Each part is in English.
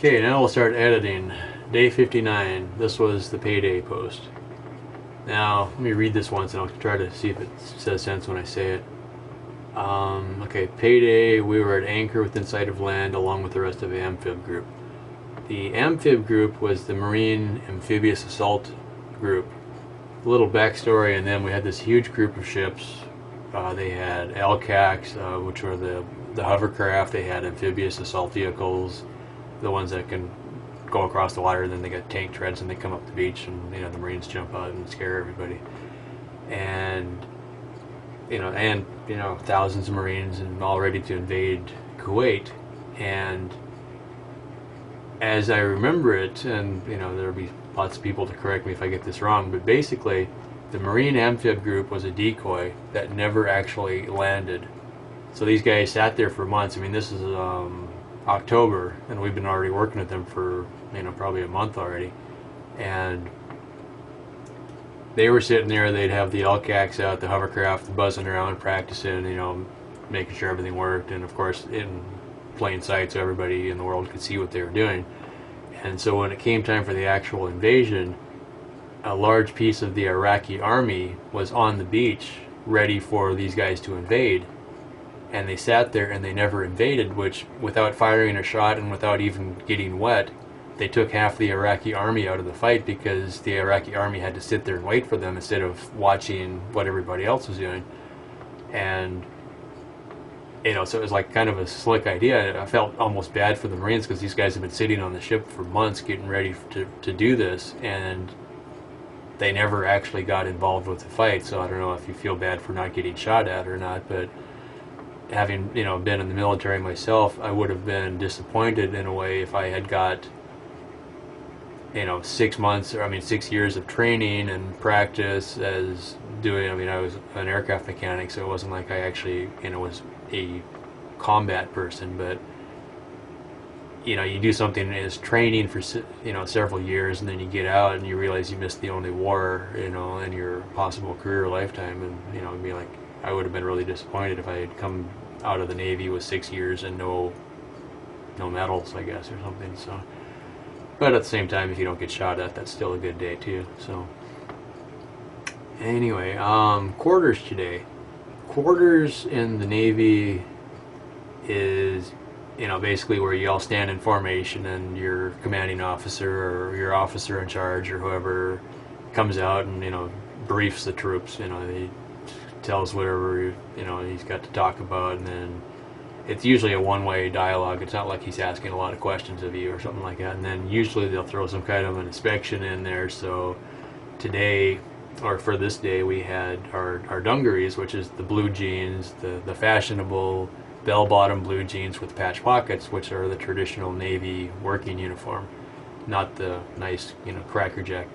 Okay, now we'll start editing. Day 59. This was the payday post. Now, let me read this once and I'll try to see if it says sense when I say it. Okay, payday, we were at anchor within sight of land along with the rest of the amphib group. The amphib group was the Marine Amphibious Assault Group. A little backstory, and then we had this huge group of ships. They had LCACs, which were the hovercraft. They had amphibious assault vehicles, the ones that can go across the water. Then they got tank treads and they come up the beach, and the Marines jump out and scare everybody. And thousands of Marines and all ready to invade Kuwait. And as I remember it, and there'll be lots of people to correct me if I get this wrong, but basically the Marine Amphib Group was a decoy that never actually landed. So these guys sat there for months. I mean, this is October, and we've been already working with them for probably a month already. And they were sitting there. They'd have the LCACs out, the hovercraft, buzzing around, practicing, making sure everything worked, and of course in plain sight so everybody in the world could see what they were doing. And so when it came time for the actual invasion, a large piece of the Iraqi army was on the beach ready for these guys to invade. And they sat there and they never invaded, which, without firing a shot and without even getting wet, they took half the Iraqi army out of the fight, because the Iraqi army had to sit there and wait for them instead of watching what everybody else was doing. And so it was like kind of a slick idea. I felt almost bad for the Marines, because these guys have been sitting on the ship for months getting ready to do this, and they never actually got involved with the fight. So I don't know if you feel bad for not getting shot at or not, but having been in the military myself, I would have been disappointed in a way if I had got 6 years of training and practice as doing. I was an aircraft mechanic, so it wasn't like I actually was a combat person, but you do something as training for several years, and then you get out and you realize you missed the only war in your possible career lifetime. And I'd be like, I would have been really disappointed if I had come out of the Navy with 6 years and no medals, I guess, or something. So, but at the same time, if you don't get shot at, that's still a good day too. So anyway, quarters today. Quarters in the Navy is basically where you all stand in formation, and your commanding officer or your officer in charge or whoever comes out and briefs the troops. He tells whatever he's got to talk about, and then it's usually a one-way dialogue. It's not like he's asking a lot of questions of you or something like that. And then usually they'll throw some kind of an inspection in there. So today, or for this day, we had our dungarees, which is the blue jeans, the fashionable bell-bottom blue jeans with patch pockets, which are the traditional Navy working uniform, not the nice crackerjack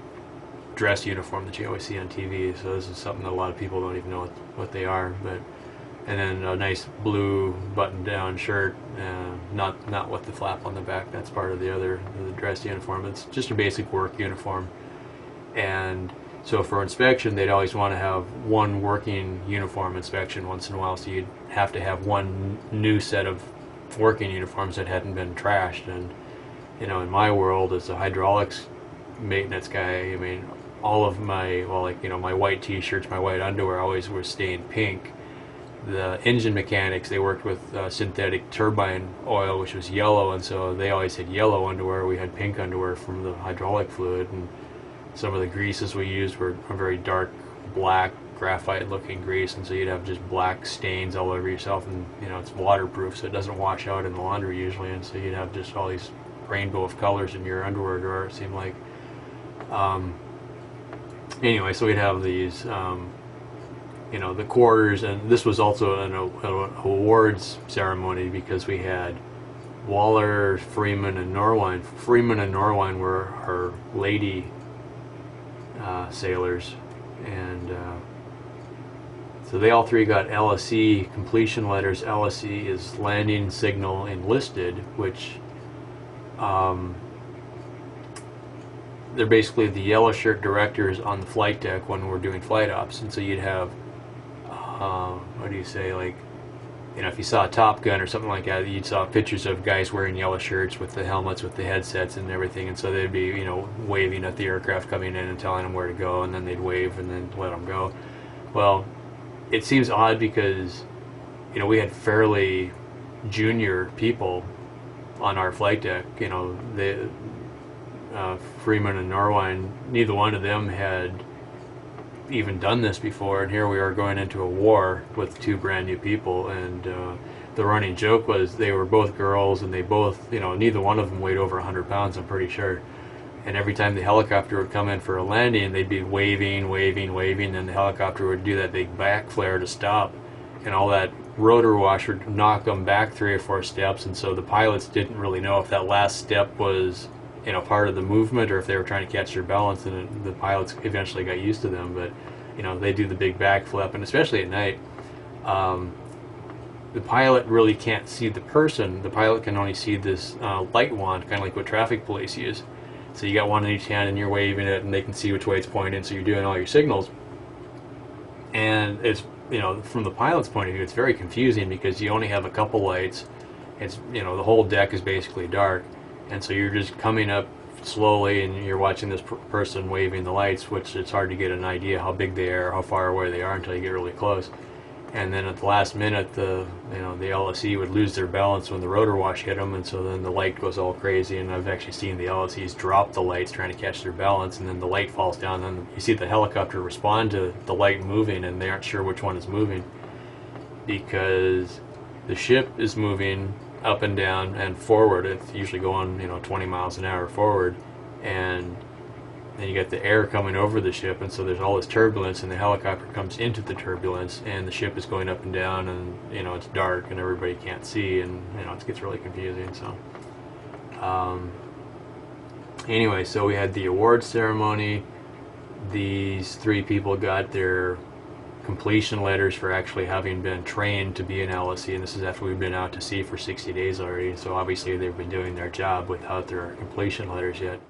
dress uniform that you always see on TV. So this is something that a lot of people don't even know what they are. And then a nice blue button-down shirt, not with the flap on the back. That's part of the dress uniform. It's just a basic work uniform. And so for inspection, they'd always want to have one working uniform inspection once in a while. So you'd have to have one new set of working uniforms that hadn't been trashed. And in my world as a hydraulics maintenance guy, all of my my white t-shirts, my white underwear always were stained pink. The engine mechanics, they worked with synthetic turbine oil, which was yellow, and so they always had yellow underwear. We had pink underwear from the hydraulic fluid, and some of the greases we used were a very dark black graphite looking grease, and so you'd have just black stains all over yourself. And it's waterproof, so it doesn't wash out in the laundry usually, and so you'd have just all these rainbow of colors in your underwear drawer, it seemed like. Anyway, so we'd have these the quarters, and this was also an awards ceremony, because we had Waller, Freeman, and Norwine. Freeman and Norwine were our lady sailors, and so they all three got LSE completion letters. LSE is landing signal enlisted, which they're basically the yellow shirt directors on the flight deck when we're doing flight ops. And so you'd have what do you say, like you know, if you saw a Top Gun or something like that, you saw pictures of guys wearing yellow shirts with the helmets, with the headsets and everything, and so they'd be, you know, waving at the aircraft coming in and telling them where to go, and then they'd wave and then let them go. Well, it seems odd because, you know, we had fairly junior people on our flight deck. You know, Freeman and Norwine, neither one of them had even done this before, and here we are going into a war with two brand new people. And the running joke was they were both girls, and they both, you know, neither one of them weighed over 100 pounds, I'm pretty sure. And every time the helicopter would come in for a landing, they'd be waving, and the helicopter would do that big back flare to stop, and all that rotor wash would knock them back 3 or 4 steps. And so the pilots didn't really know if that last step was, you know, part of the movement, or if they were trying to catch their balance, and the pilots eventually got used to them. But, you know, they do the big backflip, and especially at night, the pilot really can't see the person. The pilot can only see this light wand, kind of like what traffic police use. So you got one in each hand, and you're waving it, and they can see which way it's pointing, so you're doing all your signals. And it's, you know, from the pilot's point of view, it's very confusing because you only have a couple lights. It's, you know, the whole deck is basically dark. And so you're just coming up slowly, and you're watching this person waving the lights, which it's hard to get an idea how big they are, how far away they are until you get really close. And then at the last minute, the LSE would lose their balance when the rotor wash hit them, and so then the light goes all crazy. And I've actually seen the LSEs drop the lights trying to catch their balance, and then the light falls down, and you see the helicopter respond to the light moving, and they aren't sure which one is moving because the ship is moving up and down and forward. It's usually going, you know, 20 miles an hour forward, and then you get the air coming over the ship, and so there's all this turbulence, and the helicopter comes into the turbulence, and the ship is going up and down, and, you know, it's dark and everybody can't see, and, you know, it gets really confusing. So anyway, so we had the award ceremony. These 3 people got their completion letters for actually having been trained to be an LSE, and this is after we've been out to sea for 60 days already, so obviously they've been doing their job without their completion letters yet.